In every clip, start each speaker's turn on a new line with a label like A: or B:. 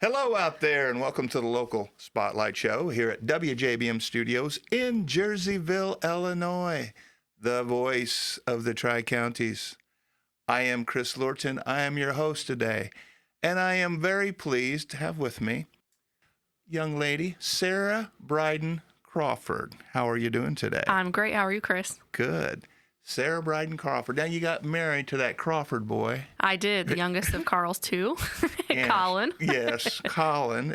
A: Hello out there, and welcome to the local Spotlight Show here at WJBM Studios in Jerseyville, Illinois, the voice of the Tri-Counties. I am Chris Lorton. I am your host today, and I am very pleased to have with me young lady Sarah Crawford. How are you doing today?
B: I'm great. How are you, Chris?
A: Good. Sarah Crawford. Now you got married to that Crawford boy.
B: I did. The youngest of Carl's two,
A: Yes.
B: Colin.
A: Yes, Colin.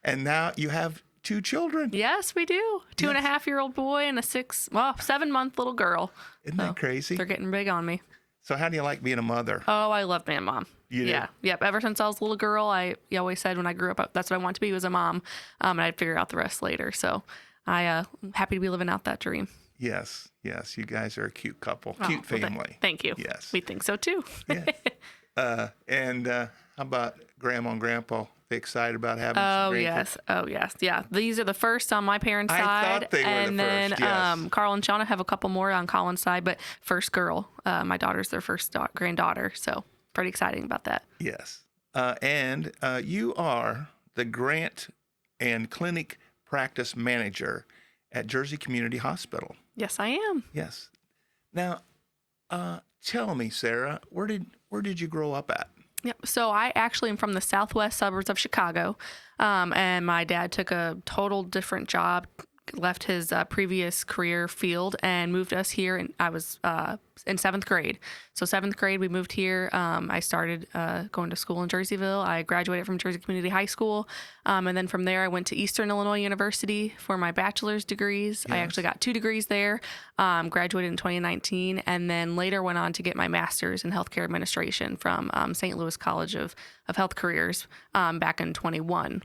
A: And now you have two children.
B: Yes, we do. 2.5-year-old boy and a 7-month little girl.
A: Isn't that crazy?
B: They're getting big on me.
A: So how do you like being a mother?
B: Oh, I love being a mom.
A: You do?
B: Yeah. Yep. Ever since I was a little girl, I always said when I grew up, that's what I want to be, was a mom. And I'd figure out the rest later. So I'm happy to be living out that dream.
A: Yes. You guys are a cute couple, cute
B: Well,
A: family.
B: Thank you.
A: Yes.
B: We think so too.
A: Yeah. And how about Grandma and Grandpa? They excited about having some grandkids?
B: Oh, yes. Yeah. These are the first on my parents' side.
A: I thought they were
B: and
A: the
B: then
A: first, yes.
B: Carl and Shauna have a couple more on Colin's side, but first girl. My daughter's their first granddaughter. So pretty exciting about that.
A: Yes. And you are the grant and clinic practice manager at Jersey Community Hospital.
B: Yes, I am.
A: Yes. Now, tell me, Sarah, where did you grow up at?
B: Yep. So I actually am from the southwest suburbs of Chicago, and my dad took a total different job, left his previous career field, and moved us here. And I was in 7th grade. So 7th grade, we moved here. I started going to school in Jerseyville. I graduated from Jersey Community High School, and then from there, I went to Eastern Illinois University for my bachelor's degrees.
A: Yes.
B: I actually got 2 degrees there. Graduated in 2019, and then later went on to get my master's in healthcare administration from St. Louis College of Health Careers back in 21.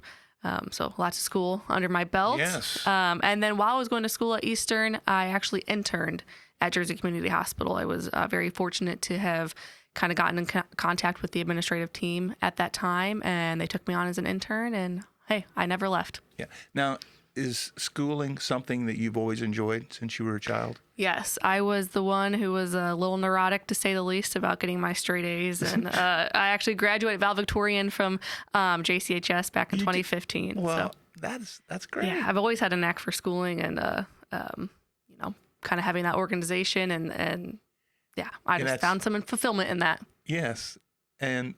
B: So lots of school under my belt.
A: Yes.
B: And then while I was going to school at Eastern, I actually interned at Jersey Community Hospital. I was very fortunate to have kind of gotten in contact with the administrative team at that time, and they took me on as an intern, and hey, I never left.
A: Yeah. Now, is schooling something that you've always enjoyed since you were a child?
B: Yes, I was the one who was a little neurotic, to say the least, about getting my straight A's. And I actually graduated valedictorian from JCHS back in 2015.
A: Well,
B: so,
A: that's great.
B: yeah, I've always had a knack for schooling and, kind of having that organization. And yeah, I just found some fulfillment in that.
A: Yes. And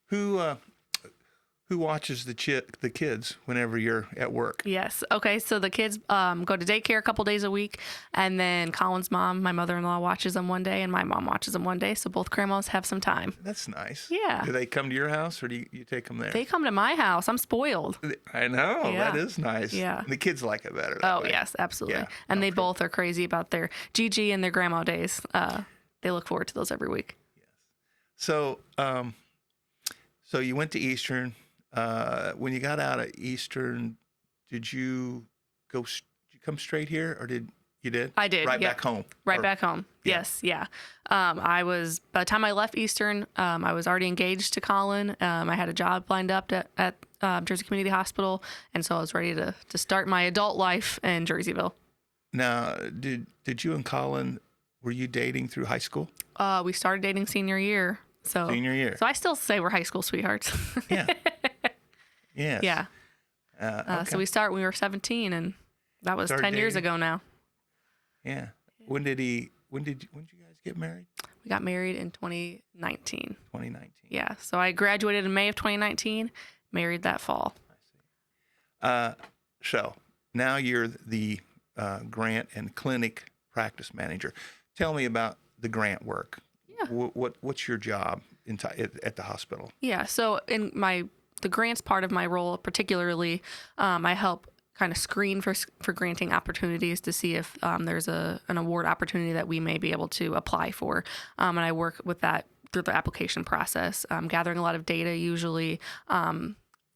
A: who watches the kids whenever you're at work?
B: Yes. Okay. So the kids go to daycare a couple days a week, and then Colin's mom, my mother-in-law, watches them one day, and my mom watches them one day. So both grandmas have some time.
A: That's nice.
B: Yeah.
A: Do they come to your house, or do you take them there?
B: They come to my house. I'm spoiled.
A: I know.
B: Yeah.
A: That is nice.
B: Yeah.
A: The kids like it better that
B: Oh,
A: way.
B: yes, absolutely.
A: Yeah.
B: And they both are crazy about their Gigi and their grandma days. They look forward to those every week.
A: Yes. So, so you went to Eastern. When you got out of Eastern, did you come straight here, or did you?
B: I did.
A: Right
B: yep.
A: back home.
B: Back home.
A: Yeah.
B: Yes. Yeah. By the time I left Eastern, I was already engaged to Colin. I had a job lined up at Jersey Community Hospital, and so I was ready to start my adult life in Jerseyville.
A: Now, did you and Colin, were you dating through high school?
B: We started dating senior year.
A: Senior year.
B: So I still say we're high school sweethearts.
A: Yeah. Yes.
B: Yeah.
A: Okay.
B: So we were 17, and that was 10 years ago now.
A: Yeah. When did you guys get married?
B: We got married in 2019.
A: 2019.
B: Yeah. So I graduated in May of 2019, married that fall.
A: I see. So now you're the grant and clinic practice manager. Tell me about the grant work.
B: Yeah.
A: What's your job at the hospital? Yeah.
B: So in the grants part of my role, particularly, I help kind of screen for granting opportunities to see if there's an award opportunity that we may be able to apply for. And I work with that through the application process, gathering a lot of data, usually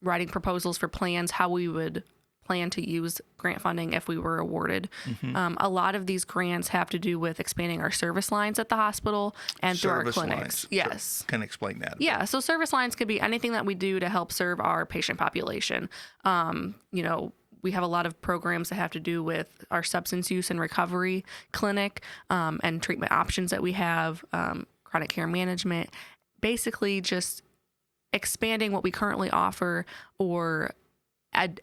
B: writing proposals for plans, how we would plan to use grant funding if we were awarded. Mm-hmm. A lot of these grants have to do with expanding our service lines at the hospital and through our clinics.
A: Lines.
B: Yes.
A: So, can you explain that?
B: Yeah. So service lines could be anything that we do to help serve our patient population. We have a lot of programs that have to do with our substance use and recovery clinic and treatment options that we have, chronic care management, basically just expanding what we currently offer or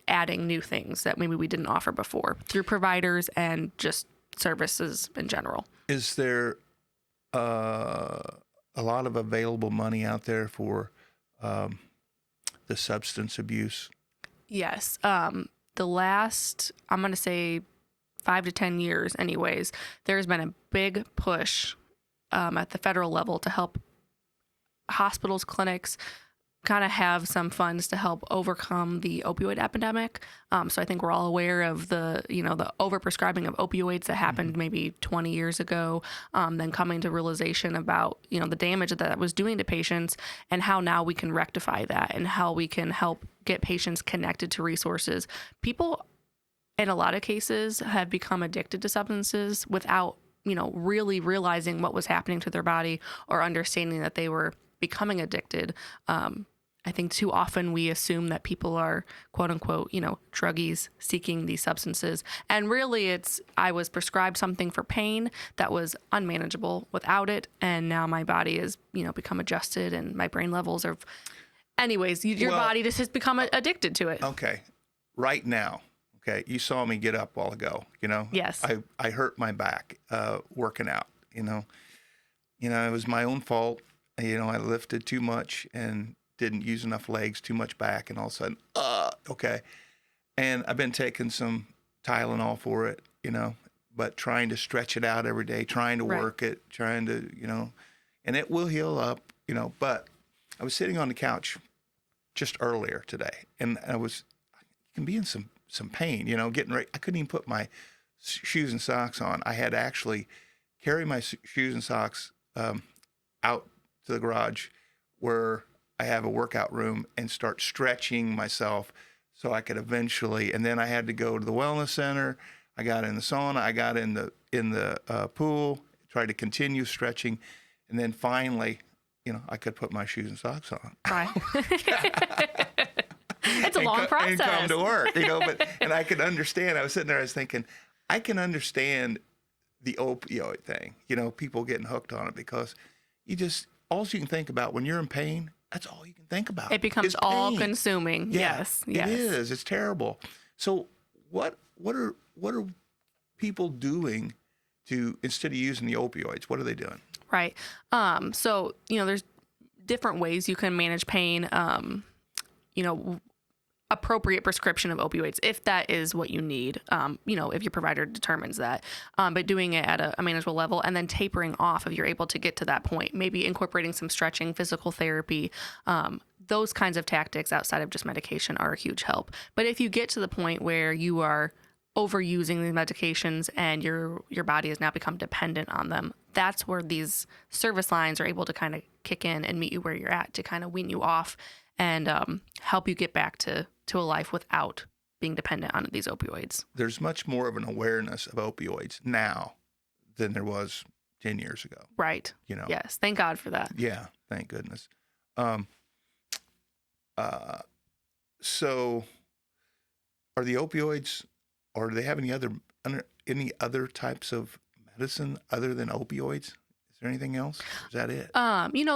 B: adding new things that maybe we didn't offer before through providers and just services in general.
A: Is there a lot of available money out there for the substance abuse?
B: Yes. The last, I'm going to say 5 to 10 years anyways, there's been a big push at the federal level to help hospitals, clinics kind of have some funds to help overcome the opioid epidemic. So I think we're all aware of the overprescribing of opioids that happened maybe 20 years ago, then coming to realization about, the damage that was doing to patients and how now we can rectify that and how we can help get patients connected to resources. People, in a lot of cases, have become addicted to substances without, really realizing what was happening to their body or understanding that they were becoming addicted. I think too often we assume that people are quote unquote, druggies seeking these substances. And really I was prescribed something for pain that was unmanageable without it. And now my body has, become adjusted and my brain levels are, anyways, your body just has become addicted to it.
A: Okay. Right now. Okay. You saw me get up a while ago,
B: Yes.
A: I hurt my back, working out, it was my own fault. I lifted too much and didn't use enough legs, too much back, and all of a sudden, okay. And I've been taking some Tylenol for it, but trying to stretch it out every day, trying to work it, trying to, and it will heal up, but I was sitting on the couch just earlier today and I can be in some pain, getting ready. I couldn't even put my shoes and socks on. I had to actually carry my shoes and socks out to the garage where I have a workout room and start stretching myself so I could eventually, and then I had to go to the wellness center. I got in the sauna, I got in the pool, tried to continue stretching. And then finally, I could put my shoes and socks on.
B: Right. It's a long process.
A: And come to work, and I could understand. I was sitting there, I was thinking, I can understand the opioid thing, people getting hooked on it because all you can think about when you're in pain, that's all you can think about.
B: It becomes all consuming.
A: Yeah,
B: yes.
A: It is. It's terrible. So what are people doing to, instead of using the opioids, what are they doing?
B: Right. So, there's different ways you can manage pain. Appropriate prescription of opioids, if that is what you need, if your provider determines that, but doing it at a manageable level and then tapering off if you're able to get to that point, maybe incorporating some stretching, physical therapy, those kinds of tactics outside of just medication are a huge help. But if you get to the point where you are overusing these medications and your body has now become dependent on them, that's where these service lines are able to kind of kick in and meet you where you're at to kind of wean you off and help you get back to a life without being dependent on these opioids.
A: There's much more of an awareness of opioids now than there was 10 years ago.
B: Right. Yes. Thank God for that.
A: Yeah. Thank goodness. So are the opioids, or do they have any other types of medicine other than opioids? Is there anything else? Or is that it?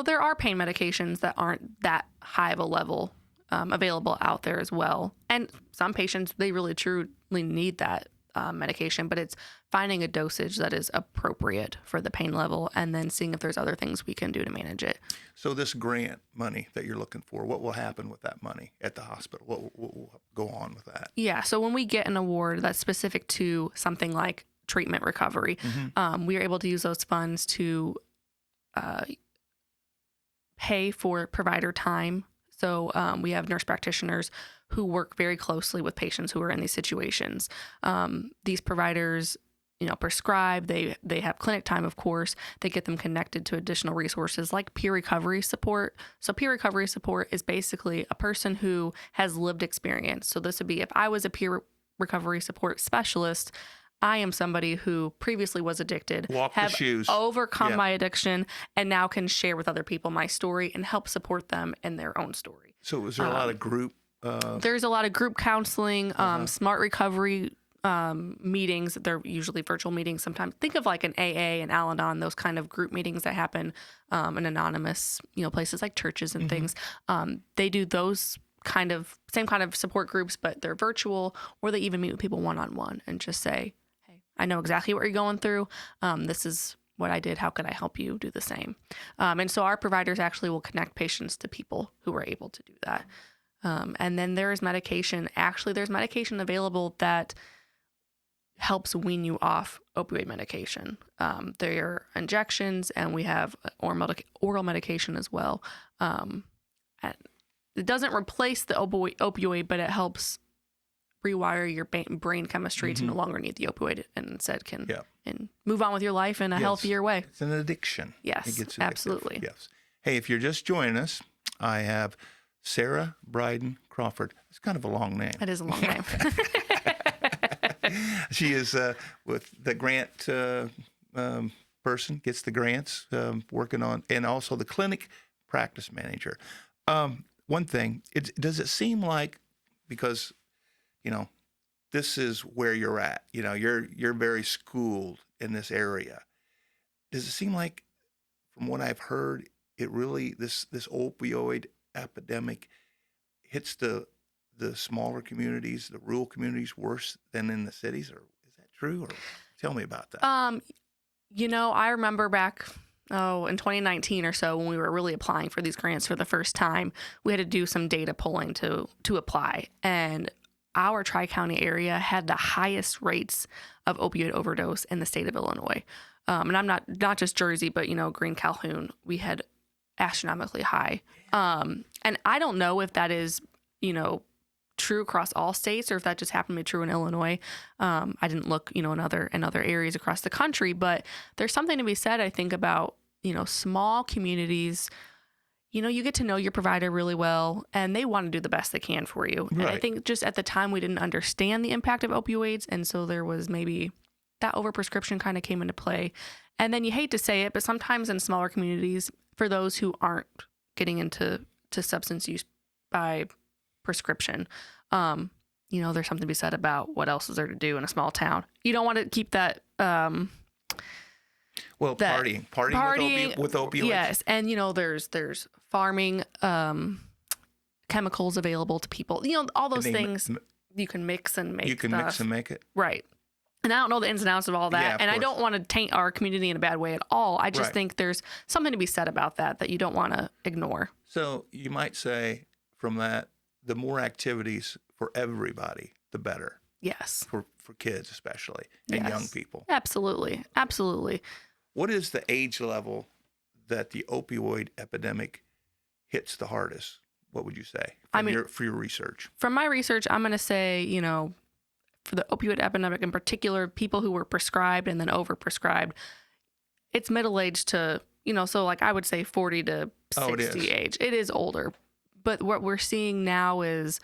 B: There are pain medications that aren't that high of a level available out there as well. And some patients, they really truly need that medication, but it's finding a dosage that is appropriate for the pain level and then seeing if there's other things we can do to manage it.
A: So this grant money that you're looking for, what will happen with that money at the hospital? What will go on with that? Yeah.
B: So when we get an award that's specific to something like treatment recovery, we are able to use those funds to pay for provider time. So we have nurse practitioners who work very closely with patients who are in these situations. These providers, prescribe, they have clinic time, of course. They get them connected to additional resources like peer recovery support. So peer recovery support is basically a person who has lived experience. So this would be if I was a peer recovery support specialist, I am somebody who previously was addicted, overcome my addiction, and now can share with other people my story and help support them in their own story.
A: So is there a lot of group?
B: There's a lot of group counseling, smart recovery meetings. They're usually virtual meetings sometimes. Think of like an AA and Al-Anon, those kind of group meetings that happen in anonymous, places like churches and things. They do those same kind of support groups, but they're virtual, or they even meet with people one-on-one and just say, hey, I know exactly what you're going through. This is what I did. How could I help you do the same? And so our providers actually will connect patients to people who are able to do that. And then there is medication. Actually, there's medication available that helps wean you off opioid medication. There are injections, and we have oral medication as well. And it doesn't replace the opioid, but it helps rewire your brain chemistry to no longer need the opioid, and instead can and move on with your life in a healthier way.
A: It's an addiction.
B: Yes,
A: it gets addictive.
B: Absolutely.
A: Yes. Hey, if you're just joining us, I have Sarah Crawford. It's kind of a long name.
B: It is a long name.
A: She is with the grant person, gets the grants, working on, and also the clinic practice manager. One thing, does it seem like, because, this is where you're at, you're very schooled in this area. Does it seem like, from what I've heard, it really, this opioid epidemic hits the smaller communities, the rural communities, worse than in the cities? Or is that true? Or tell me about that.
B: I remember back, in 2019 or so, when we were really applying for these grants for the first time, we had to do some data pulling to apply. And our Tri-County area had the highest rates of opioid overdose in the state of Illinois. And I'm not just Jersey, but, Greene Calhoun, we had astronomically high. And I don't know if that is, true across all states, or if that just happened to be true in Illinois. I didn't look, in other areas across the country, but there's something to be said, I think, about, small communities. You get to know your provider really well, and they want to do the best they can for you. Right. And I think just at the time we didn't understand the impact of opioids, and so there was maybe that overprescription kind of came into play. And then you hate to say it, but sometimes in smaller communities, for those who aren't getting into substance use by prescription, there's something to be said about what else is there to do in a small town. You don't want to keep that. Partying with opioids. Yes, and there's farming chemicals available to people. All those things you can mix and make. You can mix and
A: make it.
B: Right. And I don't know the ins and outs of all that. And I don't want to taint our community in a bad way at all. I just think there's something to be said about that you don't want to ignore.
A: So you might say from that, the more activities for everybody, the better.
B: Yes.
A: For kids especially, and young people.
B: Absolutely. Absolutely.
A: What is the age level that the opioid epidemic hits the hardest? What would you say for your research? From my research,
B: I'm going to say, for the opioid epidemic in particular, people who were prescribed and then overprescribed, it's middle-aged to, so like I would say 40 to 60 age. It is older. But what we're seeing now is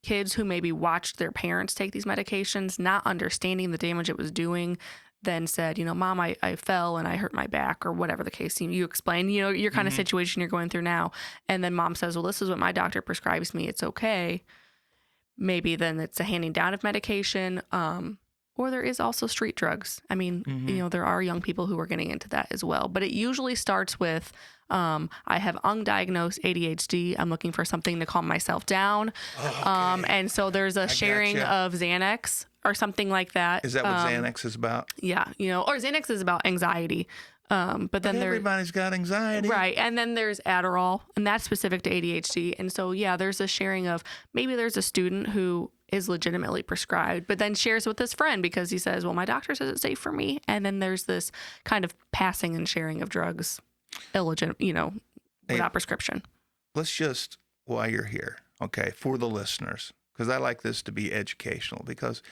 B: kids who maybe watched their parents take these medications, not understanding the damage it was doing, then said, Mom, I fell and I hurt my back, or whatever the case. You explain, your kind of situation you're going through now. And then mom says, well, this is what my doctor prescribes me. It's okay. Maybe then it's a handing down of medication. Or there is also street drugs. I mean, there are young people who are getting into that as well. But it usually starts with, I have undiagnosed ADHD. I'm looking for something to calm myself down. Oh, okay. And so there's a sharing of Xanax or something like that.
A: Is that what Xanax is about?
B: Yeah. Or Xanax is about anxiety. But then
A: everybody's got anxiety.
B: Right. And then there's Adderall, and that's specific to ADHD. And so, there's a sharing of, maybe there's a student who is legitimately prescribed, but then shares with his friend because he says, well, my doctor says it's safe for me. And then there's this kind of passing and sharing of drugs, without prescription.
A: Let's just, while you're here, okay, for the listeners, because I like this to be educational, because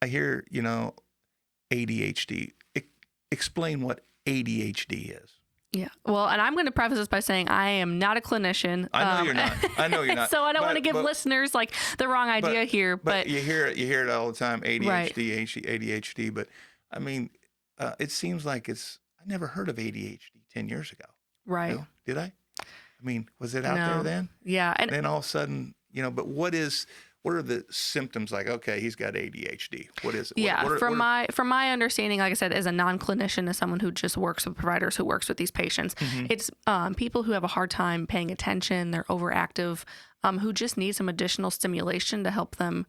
A: I hear, ADHD. Explain what ADHD is.
B: Yeah. Well, and I'm going to preface this by saying I am not a clinician.
A: I know you're not.
B: So I don't want to give listeners the wrong idea here. But
A: you hear it all the time. ADHD, ADHD. But I mean, it seems like I never heard of ADHD 10 years ago.
B: Right.
A: Did I? I mean, was it out there then?
B: Yeah.
A: And then all of a sudden, but what is what are the symptoms like? Okay, he's got ADHD. What is it?
B: Yeah,
A: What
B: from
A: are-
B: my understanding, like I said, as a non-clinician, as someone who just works with providers, who works with these patients, it's people who have a hard time paying attention, they're overactive, who just need some additional stimulation to help them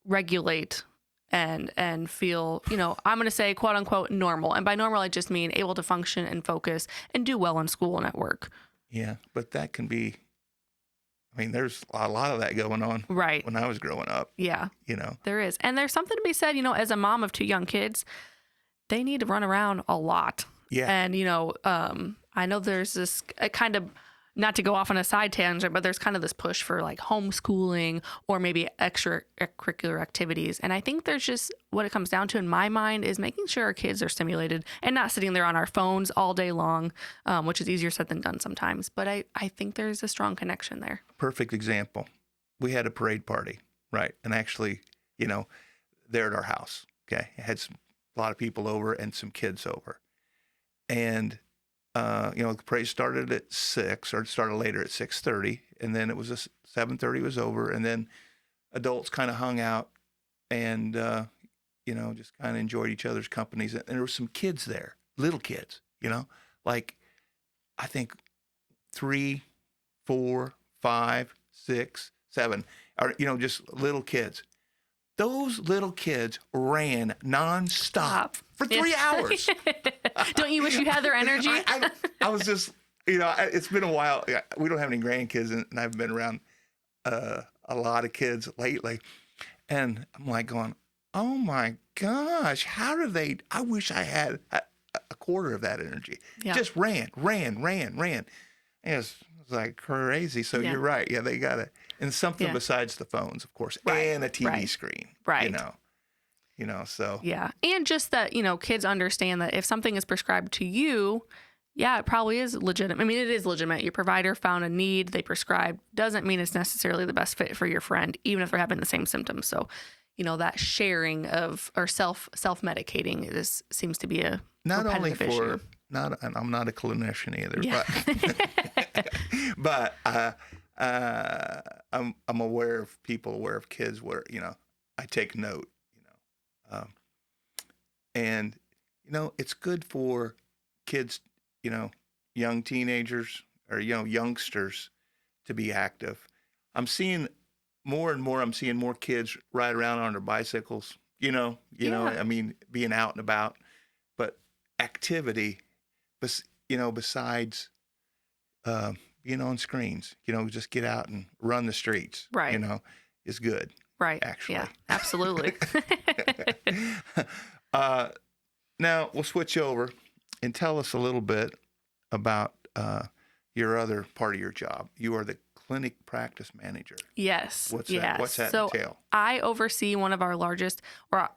B: regulate and feel, I'm going to say quote unquote normal. And by normal, I just mean able to function and focus and do well in school and at work.
A: Yeah, but that can be, there's a lot of that going on
B: Right.
A: when I was growing up,
B: Yeah,
A: you know.
B: there is. And there's something to be said, as a mom of 2 young kids, they need to run around a lot.
A: Yeah.
B: And, I know there's this kind of, not to go off on a side tangent, but there's kind of this push for like homeschooling or maybe extracurricular activities. And I think there's just, what it comes down to in my mind is making sure our kids are stimulated and not sitting there on our phones all day long, which is easier said than done sometimes. But I think there's a strong connection there.
A: Perfect example. We had a parade party, right? And actually, there at our house, okay? It had a lot of people over and some kids over. And the parade started at 6, or it started later at 6:30, and then it was 7:30 was over, and then adults kind of hung out and just kind of enjoyed each other's companies. And there were some kids there, little kids, like I think 3, 4, 5, 6, 7, or just little kids. Those little kids ran nonstop for 3 hours.
B: Don't you wish you had their energy?
A: I was just, it's been a while. We don't have any grandkids, and I've been around a lot of kids lately. And I'm like going, oh my gosh, how do they? I wish I had a quarter of that energy.
B: Yeah.
A: Just ran. And it's like crazy. So you're right. Yeah, they got it. And something besides the phones, of course, and a TV screen.
B: Right.
A: So.
B: Yeah. And just that, kids understand that if something is prescribed to you, it probably is legitimate. It is legitimate. Your provider found a need, they prescribed, doesn't mean it's necessarily the best fit for your friend, even if they're having the same symptoms. So, that sharing of, or self-medicating seems to be a
A: not only for,
B: issue.
A: And I'm not a clinician either, but I'm aware of people, aware of kids where, I take note, and, it's good for kids, young teenagers or, youngsters to be active. I'm seeing more and more, more kids ride around on their bicycles, being out and about, but activity, besides, being on screens, just get out and run the streets,
B: right.
A: Is good.
B: Right.
A: Actually.
B: Yeah, absolutely.
A: Now we'll switch over and tell us a little bit about your other part of your job. You are the clinic practice manager.
B: Yes.
A: What's that? What's that entail?
B: I oversee one of our largest, or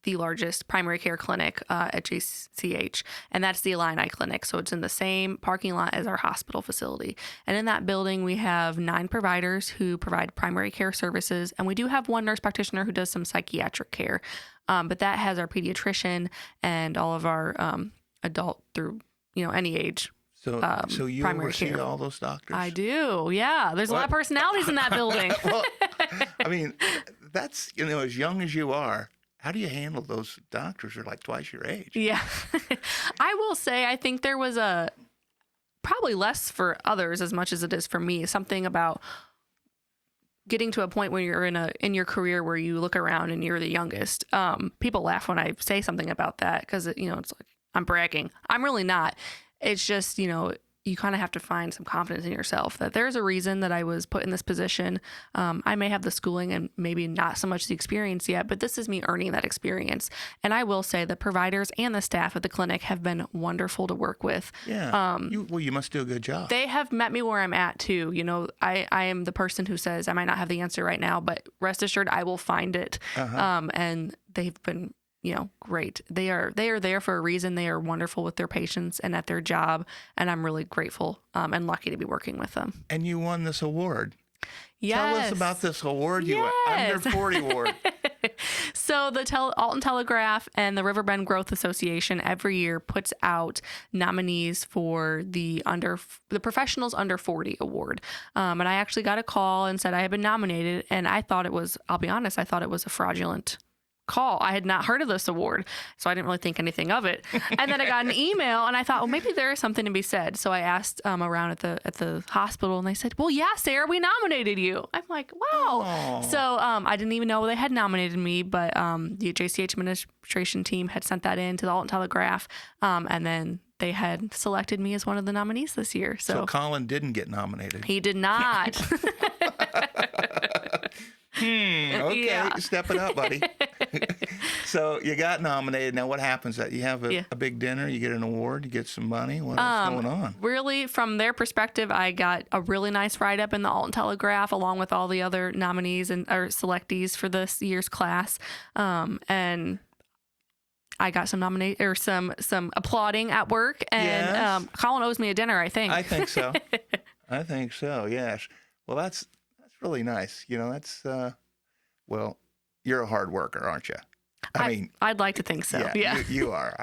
B: the largest primary care clinic at JCH, and that's the Illini Clinic. So it's in the same parking lot as our hospital facility. And in that building, we have 9 providers who provide primary care services, and we do have one nurse practitioner who does some psychiatric care. But that has our pediatrician and all of our adult through, any age.
A: So you oversee care. All those doctors?
B: I do, yeah. There's a lot of personalities in that building.
A: Well, that's, as young as you are, how do you handle those doctors who are like twice your age?
B: Yeah. I will say, I think there was probably less for others as much as it is for me, something about getting to a point where you're in your career where you look around and you're the youngest. People laugh when I say something about that because, it's like I'm bragging. I'm really not. It's just, you kind of have to find some confidence in yourself that there's a reason that I was put in this position. I may have the schooling and maybe not so much the experience yet, but this is me earning that experience. And I will say the providers and the staff at the clinic have been wonderful to work with.
A: Yeah. You must do a good job.
B: They have met me where I'm at too. I am the person who says I might not have the answer right now, but rest assured I will find it. And they've been great. They are there for a reason. They are wonderful with their patients and at their job. And I'm really grateful and lucky to be working with them.
A: And you won this award.
B: Yes.
A: Tell us about this award you won. Under 40 award.
B: So the Alton Telegraph and the Riverbend Growth Association every year puts out nominees for the Professionals Under 40 Award. And I actually got a call and said I had been nominated, and I'll be honest, I thought it was a fraudulent call. I had not heard of this award, so I didn't really think anything of it. And then I got an email, and I thought, well, maybe there is something to be said. So I asked around at the hospital, and they said, well, yeah, Sarah, we nominated you. I'm like, wow.
A: Aww.
B: So I didn't even know they had nominated me, but the JCH administration team had sent that in to the Alton Telegraph, and then they had selected me as one of the nominees this year.
A: So Colin didn't get nominated.
B: He did not.
A: Okay,
B: Yeah.
A: step it up, buddy. So you got nominated. Now what happens? That you have a big dinner, you get an award, you get some money. What's going on?
B: Really, from their perspective, I got a really nice write-up in the Alton Telegraph, along with all the other nominees or selectees for this year's class, and I got some applauding at work, and
A: Yes.
B: Colin owes me a dinner, I think.
A: I think so. I think so. Yes. Well, that's really nice. You know, that's well, you're a hard worker, aren't you? I mean,
B: I'd like to think so. Yeah.
A: you are.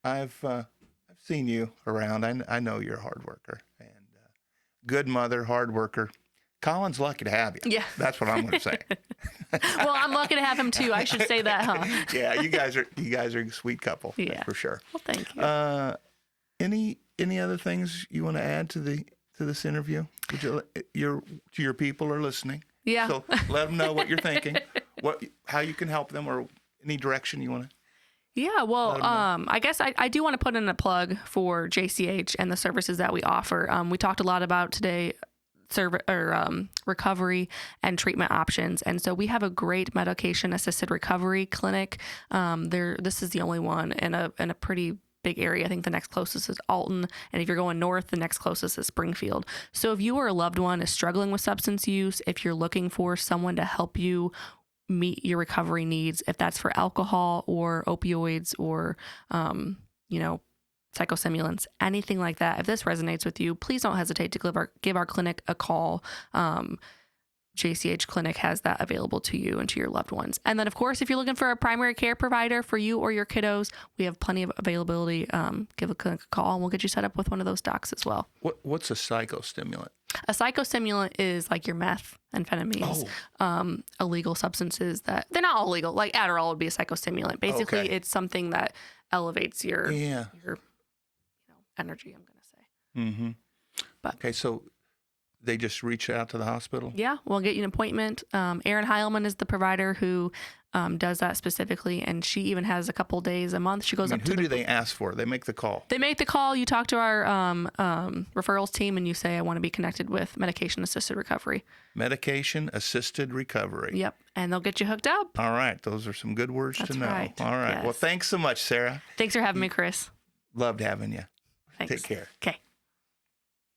A: I've seen you around. I know you're a hard worker and good mother, hard worker. Colin's lucky to have you. Yeah, that's what I'm going to say.
B: Well, I'm lucky to have him too. I should say that, huh?
A: Yeah, you guys are a sweet couple.
B: Yeah,
A: for sure.
B: Well, thank you.
A: Any other things you want to add to this interview? To your people are listening.
B: Yeah.
A: So let them know what you're thinking, how you can help them, or any direction you want to.
B: Yeah, well, I guess I do want to put in a plug for JCH and the services that we offer. We talked a lot about today recovery and treatment options, and so we have a great medication-assisted recovery clinic. This is the only one in a pretty big area. I think the next closest is Alton, and if you're going north, the next closest is Springfield. So if you or a loved one is struggling with substance use, if you're looking for someone to help you meet your recovery needs, if that's for alcohol or opioids or psychostimulants, anything like that, if this resonates with you, please don't hesitate to give our clinic a call. JCH Clinic has that available to you and to your loved ones. And then, of course, if you're looking for a primary care provider for you or your kiddos, we have plenty of availability. Give a clinic a call, and we'll get you set up with one of those docs as well.
A: What's a psychostimulant?
B: A psychostimulant is like your meth, amphetamines, illegal substances that they're not all legal. Like Adderall would be a psychostimulant. Basically, It's something that elevates your energy, I'm going to say.
A: Mm-hmm.
B: But,
A: okay, so they just reach out to the hospital?
B: Yeah, we'll get you an appointment. Erin Heilman is the provider who does that specifically, and she even has a couple days a month. She goes up to
A: who do they ask for? They make the call.
B: They make the call. You talk to our referrals team, and you say, I want to be connected with medication-assisted recovery.
A: Medication-assisted recovery.
B: Yep, and they'll get you hooked up.
A: All right, those are some good words to know.
B: Right.
A: All right,
B: Yes.
A: Well, thanks so much, Sarah.
B: Thanks for having me, Chris.
A: Loved having you.
B: Thanks.
A: Take care.
B: Okay.